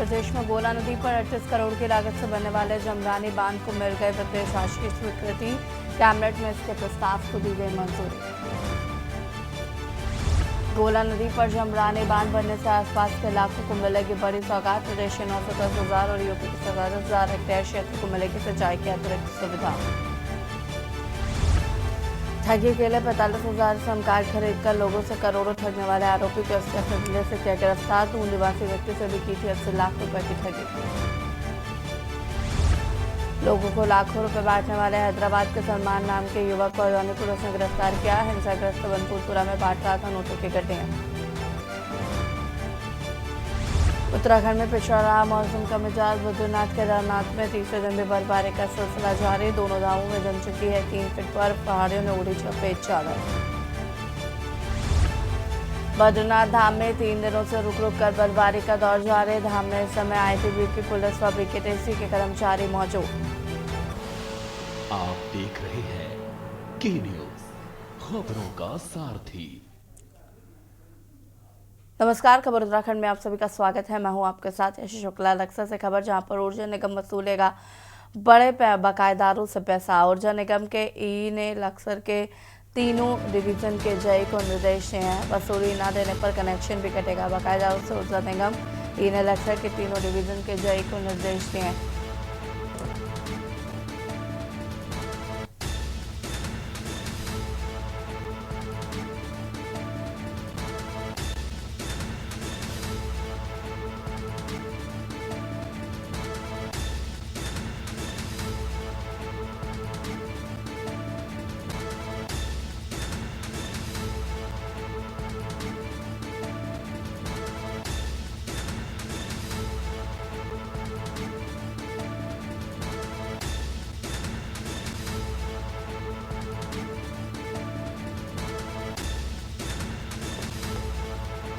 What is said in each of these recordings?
प्रदेश में गोला नदी पर 38 करोड़ की लागत से बनने वाले जमरानी बांध को मिल गई वित्तीय शासन की स्वीकृति। कैबिनेट में इसके प्रस्ताव को दी गई मंजूरी। गोला नदी पर जमरानी बांध बनने से आसपास के इलाकों को मिलेगी बड़ी सौगात। प्रदेश के 910,000 और यूपी के 47,000 हेक्टेयर क्षेत्र को मिलेगी सिंचाई की अतिरिक्त सुविधा। ठगी के लिए 45,000 सिम कार्ड खरीद कर लोगों से करोड़ों ठगने वाले आरोपी को उसके जिले से किया गिरफ्तार। दून निवासी व्यक्ति से भी की थी 80 लाख रुपए की ठगी। लोगों को लाखों रुपए बांटने वाले हैदराबाद के सलमान नाम के युवक को जौनपुर पुलिस ने गिरफ्तार किया। हिंसाग्रस्त बनपुरपुरा में बांट रहा था नोटों की गड्डियां। उत्तराखंड में पिछड़ा रहा मौसम का मिजाज। बद्रीनाथ केदारनाथ में तीसरे दिन भी बर्फबारी का सिलसिला जारी। दोनों धामों में जम चुकी है 3 फीट बर्फ। पहाड़ियों में उड़ी सफेद चादर। बद्रीनाथ धाम में 3 दिनों से रुक रुक कर बर्फबारी का दौर जारी। धाम में इस समय आईटीबीपी पुलिस व बीकेटीसी के कर्मचारी मौजूद। आप देख रहे हैं के न्यूज, खबरों का सारथी। नमस्कार, खबर उत्तराखंड में आप सभी का स्वागत है। मैं हूं आपके साथ यश शुक्ला। लक्सर से खबर, जहां पर ऊर्जा निगम वसूलेगा बड़े बकायेदारों से पैसा। ऊर्जा निगम के ई ने लक्सर के तीनों डिवीजन के जय को निर्देश दिए हैं। वसूली न देने पर कनेक्शन भी कटेगा। बकायेदारों से ऊर्जा निगम ई ने लक्सर के तीनों डिवीजन के जय को निर्देश दिए हैं।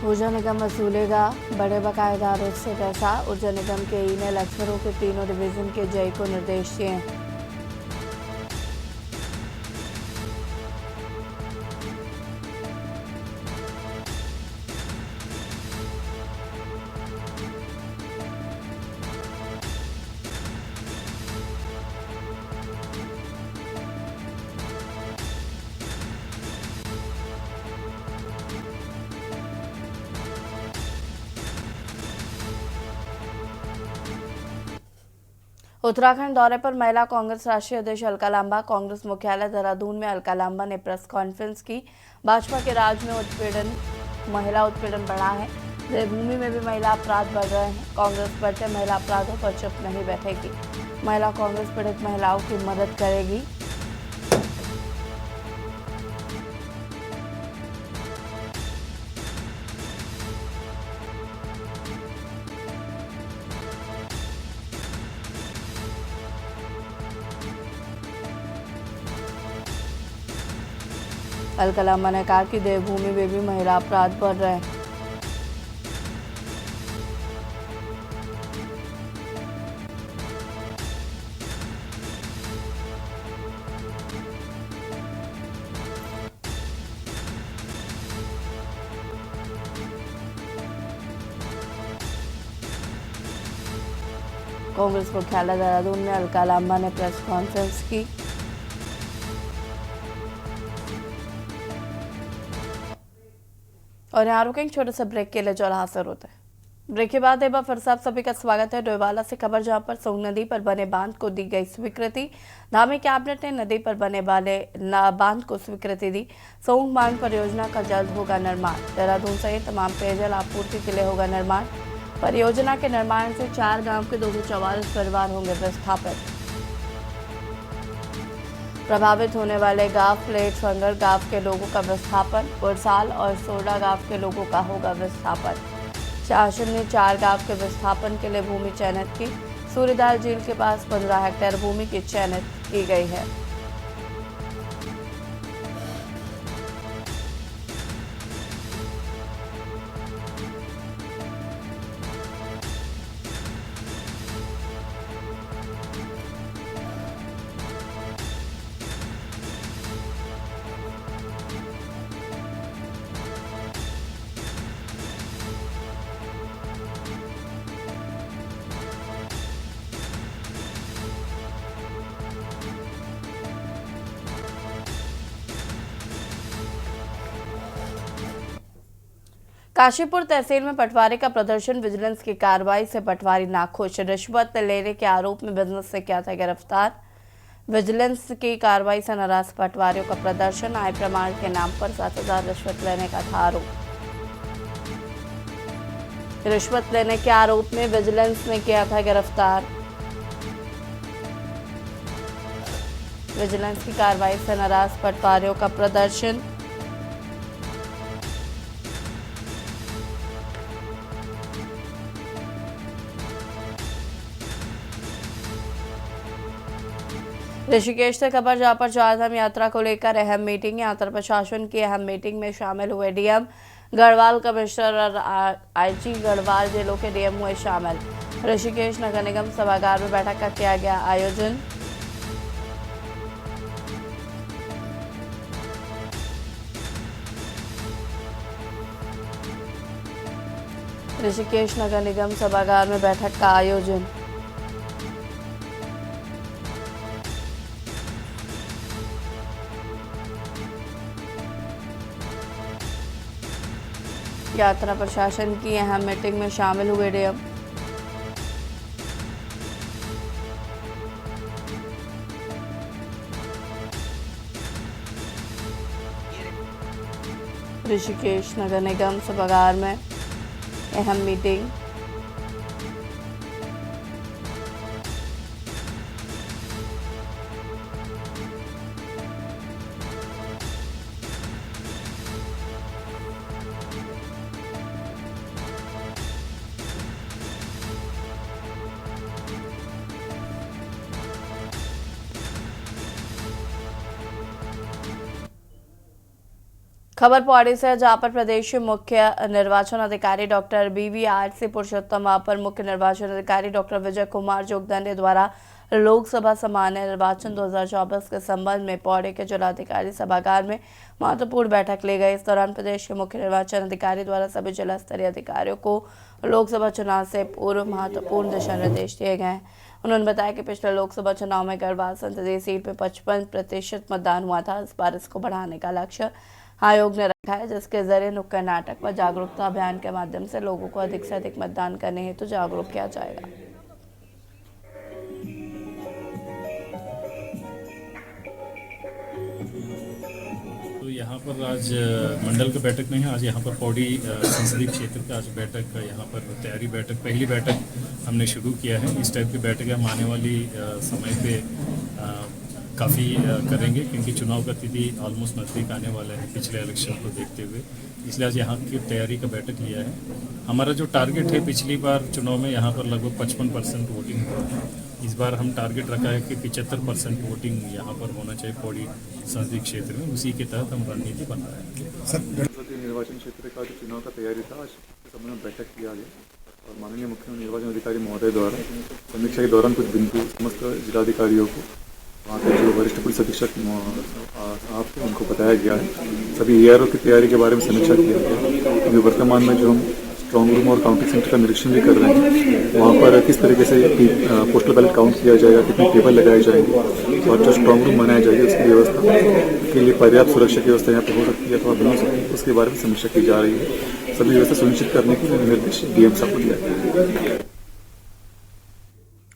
ऊर्जा निगम वसूलेगा बड़े बकायेदारों से पैसा। ऊर्जा निगम के ई ने लक्सरों के तीनों डिवीजन के जय को निर्देश दिए हैं। उत्तराखंड दौरे पर महिला कांग्रेस राष्ट्रीय अध्यक्ष अलका लांबा। कांग्रेस मुख्यालय देहरादून में अलका लांबा ने प्रेस कॉन्फ्रेंस की। भाजपा के राज में महिला उत्पीड़न बढ़ा है। देवभूमि में भी महिला अपराध बढ़ रहे हैं। कांग्रेस बढ़ते महिला अपराधों पर चुप नहीं बैठेगी। महिला कांग्रेस पीड़ित महिलाओं की मदद करेगी। अलका लांबा ने कहा कि देवभूमि में भी महिला अपराध बढ़ रहे हैं। कांग्रेस मुख्यालय देहरादून में अलका लांबा ने प्रेस कॉन्फ्रेंस की। और यहाँ रुकेंगे छोटे से ब्रेक के लिए, जो हासिल होता है। ब्रेक के बाद एक बार फिर से आप सभी का स्वागत है। डोईवाला से खबर, जहां पर सोंग नदी पर बने बांध को दी गई स्वीकृति। धामी कैबिनेट ने नदी पर बने वाले बांध को स्वीकृति दी। सोंग बांध परियोजना का जल्द होगा निर्माण। देहरादून सहित तमाम पेयजल आपूर्ति के लिए होगा निर्माण। परियोजना के निर्माण से 4 गाँव के 244 परिवार होंगे विस्थापित। प्रभावित होने वाले गांव प्लेट फंगर गांव के लोगों का विस्थापन। पुरसाल और सोडा गांव के लोगों का होगा विस्थापन। शासन ने 4 गांव के विस्थापन के लिए भूमि चयनित की। सूर्यदाल झील के पास 15 हेक्टेयर भूमि की चयनित की गई है। काशीपुर तहसील में पटवारी का प्रदर्शन, विजिलेंस की कार्रवाई से पटवारी नाखुश। रिश्वत लेने के आरोप में बिजनेस से किया था गिरफ्तार। विजिलेंस की कार्रवाई से नाराज पटवारियों का प्रदर्शन, आय प्रमाण के नाम पर 7,000 रिश्वत लेने का था आरोप। रिश्वत लेने के आरोप में विजिलेंस ने किया था गिरफ्तार। विजिलेंस की कार्रवाई से नाराज पटवारियों का प्रदर्शन। ऋषिकेश से खबर, जहां पर चारधाम यात्रा को लेकर अहम मीटिंग। यात्रा प्रशासन की अहम मीटिंग में शामिल हुए डीएम गढ़वाल, कमिश्नर और आईजी गढ़वाल जिलों के डीएम हुए शामिल। ऋषिकेश नगर निगम सभागार में बैठक का किया गया आयोजन। ऋषिकेश नगर निगम सभागार में बैठक का आयोजन। यात्रा प्रशासन की अहम मीटिंग में शामिल हुए डीएम। ऋषिकेश नगर निगम सभागार में अहम मीटिंग। खबर पौड़ी से, जहां पर प्रदेश के मुख्य निर्वाचन अधिकारी डॉक्टर BVRC पुरुषोत्तम, अपर मुख्य निर्वाचन अधिकारी डॉक्टर विजय कुमार जोगदंडे द्वारा लोकसभा सामान्य निर्वाचन 2024 के संबंध में पौड़ी के जिलाधिकारी सभागार में महत्वपूर्ण बैठक ली गई। इस दौरान प्रदेश के मुख्य निर्वाचन अधिकारी द्वारा सभी जिला स्तरीय अधिकारियों को लोकसभा चुनाव से पूर्व महत्वपूर्ण दिशा निर्देश दिए गए। उन्होंने बताया कि पिछले लोकसभा चुनाव में गढ़वाल संसदीय सीट में 55% मतदान हुआ था। इस बार इसको बढ़ाने का लक्ष्य आयोग ने रखा है, जिसके जरिए नुक्कड़ नाटक व जागरूकता अभियान के माध्यम से लोगों को अधिक से अधिक मतदान करने हेतु जागरूक किया जाएगा। तो यहाँ पर आज मंडल का बैठक नहीं है, आज यहाँ पर पौड़ी संसदीय क्षेत्र का आज बैठक, यहाँ पर तैयारी बैठक, पहली बैठक हमने शुरू किया है। इस टाइप की बैठक हम आने वाली समय पे काफ़ी करेंगे, क्योंकि चुनाव का तिथि ऑलमोस्ट नज़दीक आने वाला है पिछले इलेक्शन को देखते हुए, इसलिए आज यहाँ की तैयारी का बैठक लिया है। हमारा जो टारगेट है, पिछली बार चुनाव में यहाँ पर लगभग 55% वोटिंग हुआ है। इस बार हम टारगेट रखा है कि 75% वोटिंग यहाँ पर होना चाहिए पौड़ी संसदीय क्षेत्र में। उसी के तहत हम रणनीति बना रहे हैं। सर, निर्वाचन क्षेत्र का जो चुनाव का तैयारी था, आज संबंध में बैठक किया गया और माननीय मुख्य निर्वाचन अधिकारी महोदय द्वारा समीक्षा के दौरान कुछ बिंदु समस्त जिलाधिकारियों को, वहाँ के जो वरिष्ठ पुलिस अधीक्षक साहब थे, उनको बताया गया है। सभी ARO की तैयारी के बारे में समीक्षा किया गया। अभी वर्तमान में जो हम स्ट्रॉन्ग रूम और काउंटिंग सेंटर का निरीक्षण भी कर रहे हैं, वहाँ पर किस तरीके से पोस्टल बैलेट काउंट किया जाएगा, कितने टेबल लगाए जाएंगे और जो स्ट्रॉन्ग रूम बनाया जाएगा उसकी व्यवस्था के लिए पर्याप्त सुरक्षा की व्यवस्था यहाँ पर हो सकती है अथवा बना सकती है, उसके बारे में समीक्षा की जा रही है। सभी व्यवस्था सुनिश्चित करने के निर्देश DM साहब को दिया गया।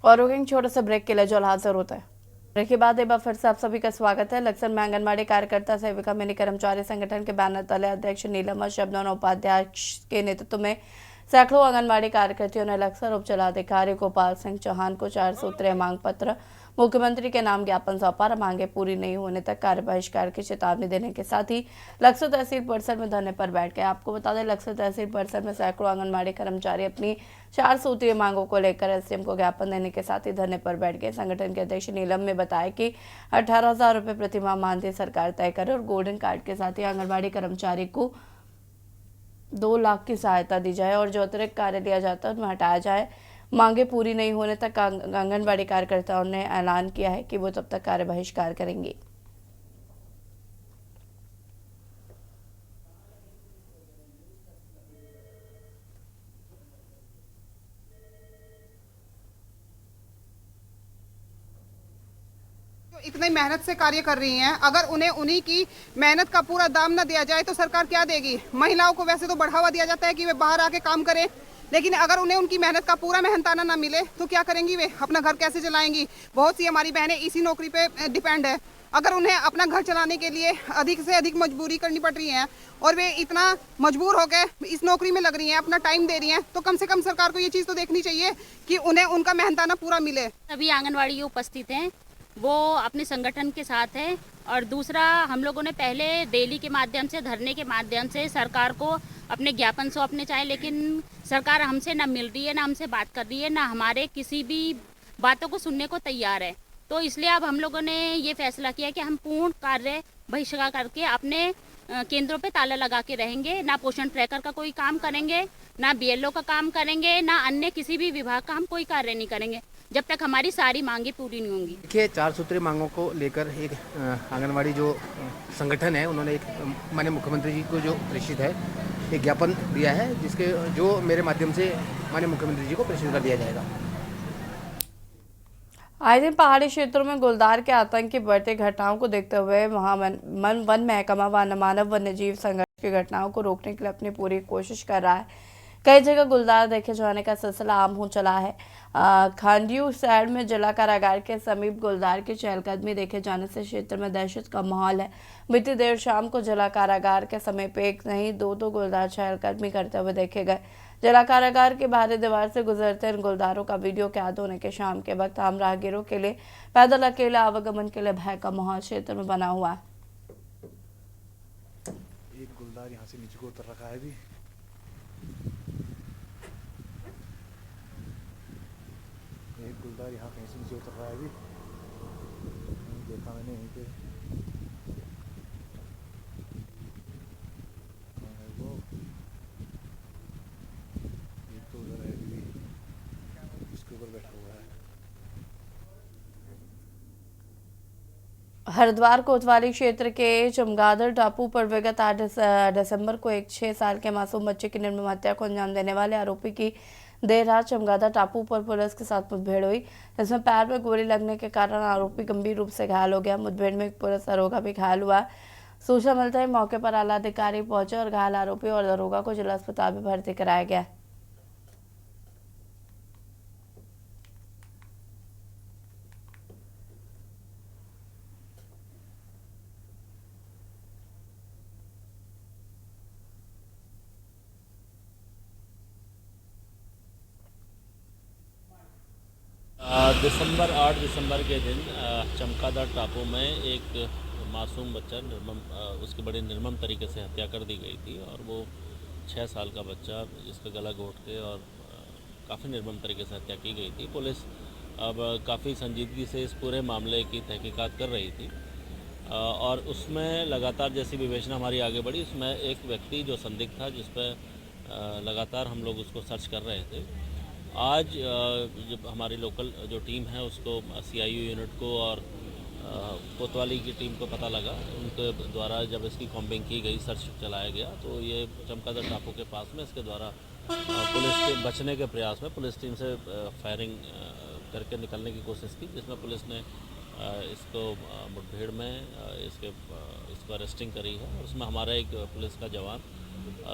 और रुकेंगे छोटे से ब्रेक के लिए, जो हाजिर होता है। ब्रेक के बाद एक बार फिर से आप सभी का स्वागत है। लक्सर में आंगनबाड़ी कार्यकर्ता सेविका मिनी कर्मचारी संगठन के बैनर तले अध्यक्ष नीलम शब्दों और उपाध्यक्ष के नेतृत्व में सैकड़ों आंगनबाड़ी कार्यकर्तियों ने लक्सर उप जिलाधिकारी गोपाल सिंह चौहान को 4 सूत्रीय मांग पत्र, मुख्यमंत्री के नाम ज्ञापन सौंपा। मांगे पूरी नहीं होने तक कार्य बहिष्कार की चेतावनी देने के साथ ही लक्सर तहसील परिसर में धरने पर बैठ गए। आपको बता दें, लक्सर तहसील परिसर में सैकड़ों आंगनबाड़ी कर्मचारी अपनी 4 सूत्रीय मांगों को लेकर SDM को ज्ञापन देने के साथ ही धरने पर बैठ गए। संगठन के अध्यक्ष नीलम ने बताया कि 18,000 रुपये प्रतिमाह मानदेय सरकार तय करे और गोल्डन कार्ड के साथ ही आंगनबाड़ी कर्मचारी को 2 लाख की सहायता दी जाए और जो अतिरिक्त कार्य दिया जाता है उनमें हटाया जाए। मांगे पूरी नहीं होने तक आंगनबाड़ी कार्यकर्ताओं ने ऐलान किया है कि वो तब तक कार्य बहिष्कार करेंगे। इतनी मेहनत से कार्य कर रही हैं, अगर उन्हें उन्हीं की मेहनत का पूरा दाम न दिया जाए तो सरकार क्या देगी। महिलाओं को वैसे तो बढ़ावा दिया जाता है कि वे बाहर आके काम करें, लेकिन अगर उन्हें उनकी मेहनत का पूरा मेहनताना ना मिले तो क्या करेंगी, वे अपना घर कैसे चलाएंगी। बहुत सी हमारी बहनें इसी नौकरी पे डिपेंड है। अगर उन्हें अपना घर चलाने के लिए अधिक से अधिक मजबूरी करनी पड़ रही है और वे इतना मजबूर होकर इस नौकरी में लग रही हैं, अपना टाइम दे रही हैं, तो कम से कम सरकार को ये चीज़ तो देखनी चाहिए कि उन्हें उनका मेहनताना पूरा मिले। सभी आंगनवाड़ी उपस्थित हैं, वो अपने संगठन के साथ हैं। और दूसरा, हम लोगों ने पहले रैली के माध्यम से, धरने के माध्यम से सरकार को अपने ज्ञापन सौंपने चाहे, लेकिन सरकार हमसे ना मिल रही है, ना हमसे बात कर रही है, ना हमारे किसी भी बातों को सुनने को तैयार है। तो इसलिए अब हम लोगों ने ये फैसला किया कि हम पूर्ण कार्य बहिष्कार करके अपने केंद्रों पे ताला लगा के रहेंगे। ना पोषण ट्रैकर का कोई काम करेंगे, ना बीएलओ का काम करेंगे, ना अन्य किसी भी विभाग का हम कोई कार्य नहीं करेंगे जब तक हमारी सारी मांगे पूरी नहीं होंगी। देखिए, 4 सूत्रीय मांगों को लेकर एक आंगनवाड़ी जो संगठन है, उन्होंने एक माननीय मुख्यमंत्री जी को जो प्रेषित है एक ज्ञापन दिया है, जिसके जो मेरे माध्यम से माननीय मुख्यमंत्री जी को प्रेषित कर दिया जाएगा। आए दिन पहाड़ी क्षेत्रों में गुलदार के आतंक की बढ़ती घटनाओं को देखते हुए वहां वन महकमा व मानव वन्य जीव संघर्ष की घटनाओं को रोकने के लिए अपनी पूरी कोशिश कर रहा है। कई जगह गुलदार देखे जाने का सिलसिला आम हो चला है। खांडियू साइड में जिला कारागार के समीप गुलदार की चहलकदमी देखे जाने से क्षेत्र में दहशत का माहौल है। बीती देर शाम को जिला कारागार के समीप एक नहीं दो गुलदार चहलकदमी करते हुए देखे गए। जिला कारागार की बाहरी दीवार से गुजरते इन गुलदारों का वीडियो कैद होने के शाम के वक्त आम राहगीरों के लिए पैदल अकेले आवागमन के लिए भय का माहौल क्षेत्र में बना हुआ है। एक गुलदार यहाँ से नीचे को उतर रखा है अभी। एक गुलदार यहाँ कहीं से नीचे उतर रहा है अभी, देखा मैंने यहीं पे। वो एक तो उधर है अभी, उसके ऊपर बैठा हुआ है। हरिद्वार कोतवाली क्षेत्र के चमगादड़ टापू पर विगत 8 दिसंबर को एक 6 साल के मासूम बच्चे की निर्मम हत्या को अंजाम देने वाले आरोपी की देर रात चमगादड़ टापू पर पुलिस के साथ मुठभेड़ हुई। इसमें पैर में गोली लगने के कारण आरोपी गंभीर रूप से घायल हो गया। मुठभेड़ में एक पुलिस दरोगा भी घायल हुआ। सूचना मिलते ही मौके पर आला अधिकारी पहुंचे और घायल आरोपी और दरोगा को जिला अस्पताल में भर्ती कराया गया। दिसंबर 8 दिसंबर के दिन चमगादड़ टापू में एक मासूम बच्चा उसकी बड़ी निर्मम तरीके से हत्या कर दी गई थी। और वो 6 साल का बच्चा जिसका गला घोंट के और काफ़ी निर्मम तरीके से हत्या की गई थी। पुलिस अब काफ़ी संजीदगी से इस पूरे मामले की तहकीकात कर रही थी और उसमें लगातार जैसी विवेचना हमारी आगे बढ़ी, उसमें एक व्यक्ति जो संदिग्ध था, जिस पर लगातार हम लोग उसको सर्च कर रहे थे। आज जब हमारी लोकल जो टीम है उसको CIU यूनिट को और कोतवाली की टीम को पता लगा, उनके द्वारा जब इसकी कॉम्बिंग की गई, सर्च चलाया गया, तो ये चमगादड़ टापू के पास में इसके द्वारा पुलिस के बचने के प्रयास में पुलिस टीम से फायरिंग करके निकलने की कोशिश की, जिसमें पुलिस ने इसको मुठभेड़ में इसको अरेस्टिंग करी है। और उसमें हमारा एक पुलिस का जवान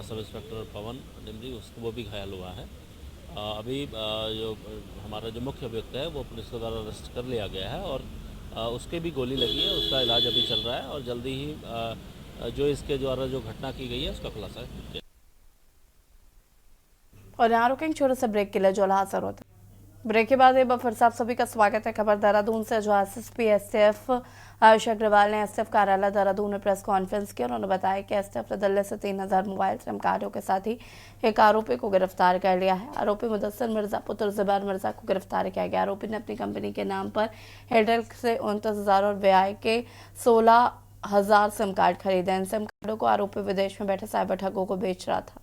सब इंस्पेक्टर पवन डिमरी, उसको वो भी घायल हुआ है। अभी जो हमारा जो मुख्य अभियुक्त है वो पुलिस के द्वारा अरेस्ट कर लिया गया है और उसके भी गोली लगी है, उसका इलाज अभी चल रहा है और जल्दी ही जो इसके द्वारा जो घटना की गई है उसका खुलासा किया। और यहाँ रुकेंगे छोटे से ब्रेक के लिए, जो हासिल होता है। ब्रेक के बाद एक बार फिर से आप सभी का स्वागत है। खबर देहरादून से, जो SSP STF आयुष अग्रवाल ने STF कार्यालय देहरादून में प्रेस कॉन्फ्रेंस की। उन्होंने बताया कि STF ने दिल्ली से 3000 मोबाइल सिम कार्डों के साथ ही एक आरोपी को गिरफ्तार कर लिया है। आरोपी मुदस्सिर मिर्जा पुत्र जुबैर मिर्जा को गिरफ्तार किया गया। आरोपी ने अपनी कंपनी के नाम पर एयरटेल से 29,000 और VI के 16,000 सिम कार्ड खरीदे। इन सिम कार्डों को आरोपी विदेश में बैठे साइबर ठगों को बेच रहा था।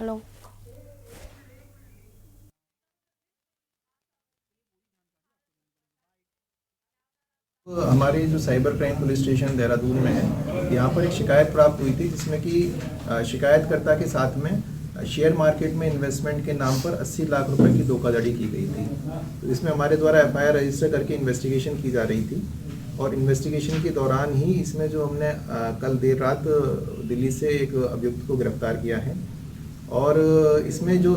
हेलो। हमारे जो cyber crime police station Dehradun में है, यहाँ पर एक शिकायत प्राप्त हुई थी जिसमें कि शिकायतकर्ता के साथ में शेयर मार्केट में इन्वेस्टमेंट के नाम पर 80 लाख रुपए की धोखाधड़ी की गई थी। तो इसमें हमारे द्वारा एफआईआर रजिस्टर करके इन्वेस्टिगेशन की जा रही थी और इन्वेस्टिगेशन के दौरान ही इसमें जो हमने कल देर रात दिल्ली से एक अभियुक्त को गिरफ्तार किया है और इसमें जो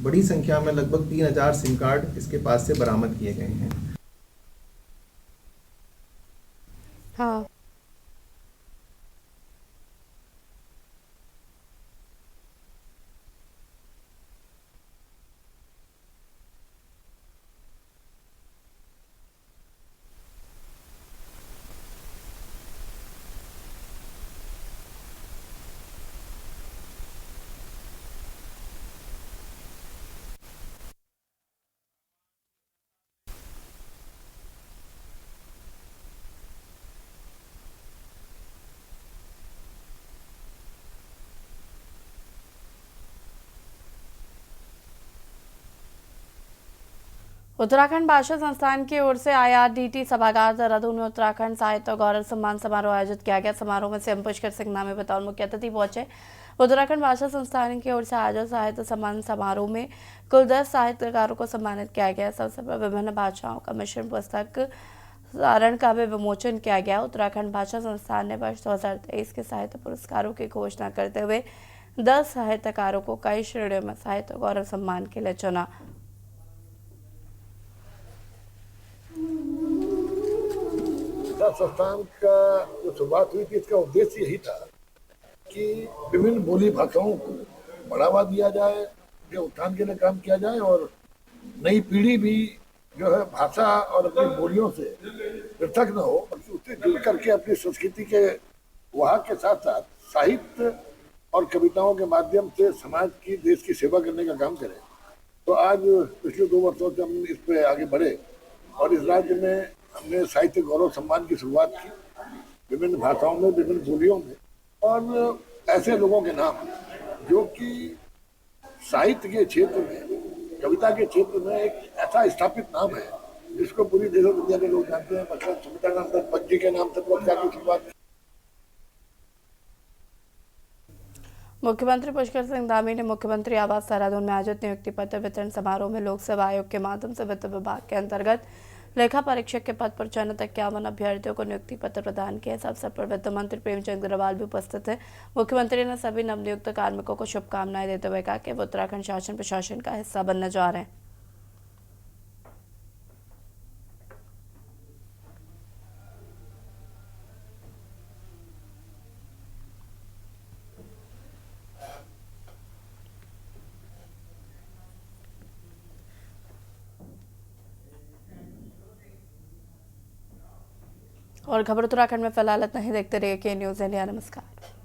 बड़ी संख्या में लगभग 3000 सिम कार्ड इसके पास से बरामद किए गए हैं। हाँ। उत्तराखंड भाषा संस्थान की ओर से IRDT सभागार देहरादून में उत्तराखंड साहित्य और गौरव सम्मान समारोह आयोजित किया गया। समारोह में सीएम पुष्कर सिंह धामी बतौर मुख्य अतिथि पहुंचे। उत्तराखंड भाषा संस्थान की ओर से आयोजित साहित्य सम्मान समारोह में कुल 10 साहित्यकारों को सम्मानित किया गया। इस अवसर पर विभिन्न भाषाओं का मिश्रण पुस्तक सारण का भी विमोचन किया गया। उत्तराखंड भाषा संस्थान ने वर्ष 2023 के साहित्य पुरस्कारों की घोषणा करते हुए 10 साहित्यकारों को कई श्रेणियों में साहित्य गौरव सम्मान के लिए चुना। संस्थान का जो शुरुआत हुई थी, इसका उद्देश्य यही था कि विभिन्न बोली भाषाओं को बढ़ावा दिया जाए, जो उत्थान के लिए काम किया जाए और नई पीढ़ी भी जो है भाषा और अपनी बोलियों से पृथक न हो, उससे जुड़ करके अपनी संस्कृति के वहाँ के साथ साथ साहित्य और कविताओं के माध्यम से समाज की, देश की सेवा करने का काम करें। तो आज पिछले 2 वर्षों से हम इस पे आगे बढ़े और इस राज्य में हमने साहित्य गौरव सम्मान की शुरुआत की विभिन्न भाषाओं में, विभिन्न बोलियों में, और ऐसे लोगों के नाम जो कि साहित्य के क्षेत्र में, कविता के क्षेत्र में एक ऐसा स्थापित नाम है जिसको पूरी देश दुनिया के लोग जानते हैं। मतलब सुमित्रानंद दत्त जी के नाम से पुरस्कार की शुरुआत। मुख्यमंत्री पुष्कर सिंह धामी ने मुख्यमंत्री आवास देहरादून में आयोजित नियुक्ति पत्र वितरण समारोह में लोक सेवा आयोग के माध्यम से वित्त विभाग के अंतर्गत लेखा परीक्षक के पद पर चयनित 51 अभ्यर्थियों को नियुक्ति पत्र प्रदान किया। इस अवसर पर वित्त मंत्री प्रेमचंद अग्रवाल भी उपस्थित थे। मुख्यमंत्री ने सभी नवनियुक्त कार्मिकों को शुभकामनाएं देते हुए कहा कि वो उत्तराखंड शासन प्रशासन का हिस्सा बनने जा रहे हैं। और खबर उत्तराखंड में फिलहाल इतना ही। देखते रहिए के न्यूज़ इंडिया। नमस्कार।